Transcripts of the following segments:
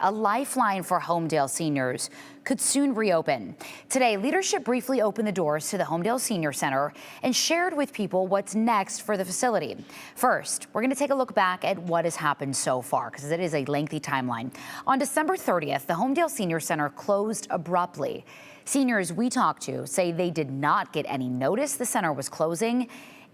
a lifeline for Homedale seniors, could soon reopen. Today, leadership briefly opened the doors to the Homedale Senior Center and shared with people what's next for the facility. First, we're going to take a look back at what has happened so far, because it is a lengthy timeline. On December 30th, the Homedale Senior Center closed abruptly. Seniors we talked to say they did not get any notice the center was closing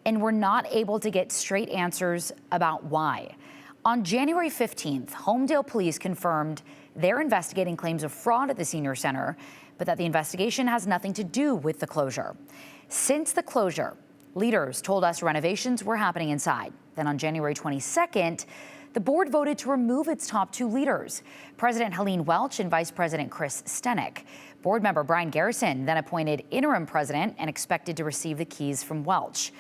and were not able to get straight answers about why. On January 15th, Homedale police confirmed they're investigating claims of fraud at the senior center, but that the investigation has nothing to do with the closure. Since the closure, leaders told us renovations were happening inside. Then on January 22nd, the board voted to remove its top two leaders, President Helene Welch and Vice President Chris Stenek. Board member Brian Garrison then appointed interim president and expected to receive the keys from Welch.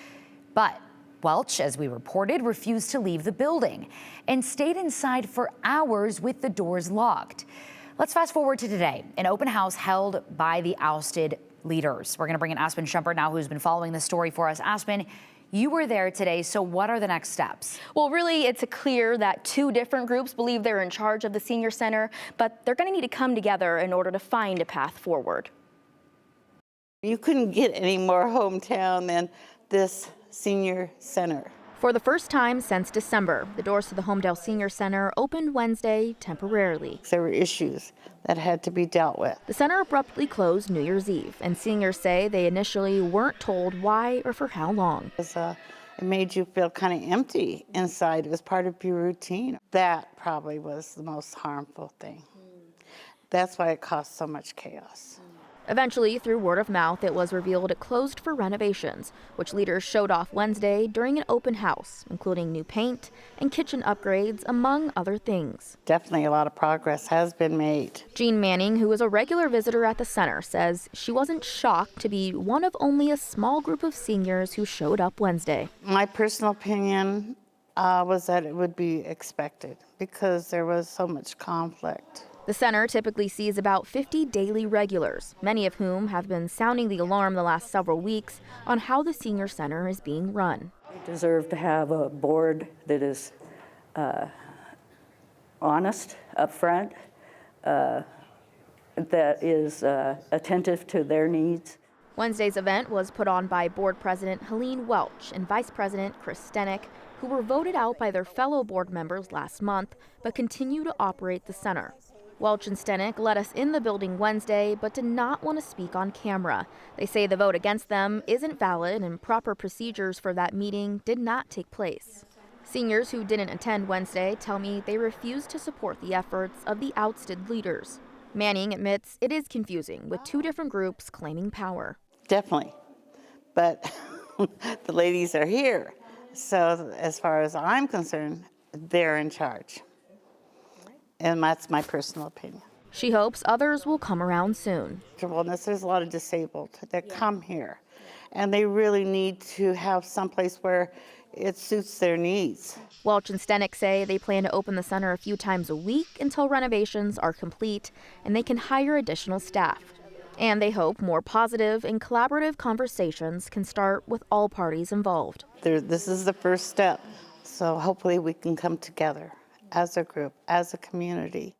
But Welch, as we reported, refused to leave the building and stayed inside for hours with the doors locked. Let's fast forward to today, an open house held by the ousted leaders. We're going to bring in Aspen Shumpert now, who's been following this story for us. Aspen, you were there today, so what are the next steps? Well, really, it's clear that two different groups believe they're in charge of the senior center, but they're going to need to come together in order to find a path forward. You couldn't get any more hometown than this senior center. For the first time since December, the doors to the Homedale Senior Center opened Wednesday temporarily. There were issues that had to be dealt with. The center abruptly closed New Year's Eve, and seniors say they initially weren't told why or for how long. It made you feel kind of empty inside. It was part of your routine. That probably was the most harmful thing. That's why it caused so much chaos. Eventually, through word of mouth, it was revealed it closed for renovations, which leaders showed off Wednesday during an open house, including new paint and kitchen upgrades, among other things. Definitely a lot of progress has been made. Jean Manning, who is a regular visitor at the center, says she wasn't shocked to be one of only a small group of seniors who showed up Wednesday. My personal opinion was that it would be expected because there was so much conflict. The center typically sees about 50 daily regulars, many of whom have been sounding the alarm the last several weeks on how the senior center is being run. We deserve to have a board that is honest, upfront, that is attentive to their needs. Wednesday's event was put on by board president Helene Welch and vice president Chris Stenek, who were voted out by their fellow board members last month but continue to operate the center. Welch and Stenek let us in the building Wednesday, but did not want to speak on camera. They say the vote against them isn't valid and proper procedures for that meeting did not take place. Seniors who didn't attend Wednesday tell me they refuse to support the efforts of the ousted leaders. Manning admits it is confusing, with two different groups claiming power. Definitely, but the ladies are here. So as far as I'm concerned, they're in charge. And that's my personal opinion. She hopes others will come around soon. There's a lot of disabled that come here, and they really need to have someplace where it suits their needs. Welch and Stenek say they plan to open the center a few times a week until renovations are complete and they can hire additional staff. And they hope more positive and collaborative conversations can start with all parties involved. This is the first step, so hopefully we can come together as a group, as a community.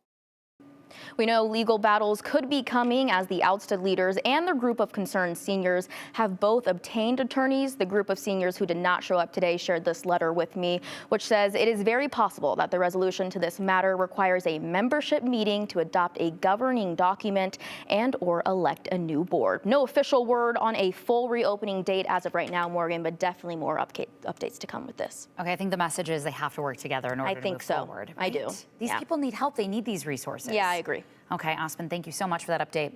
We know legal battles could be coming as the ousted leaders and the group of concerned seniors have both obtained attorneys. The group of seniors who did not show up today shared this letter with me, which says it is very possible that the resolution to this matter requires a membership meeting to adopt a governing document and or elect a new board. No official word on a full reopening date as of right now, Morgan, but definitely more updates to come with this. Okay, I think the message is they have to work together in order to move forward. I do. These people need help. They need these resources. Yeah, I agree. Okay, Aspen, thank you so much for that update.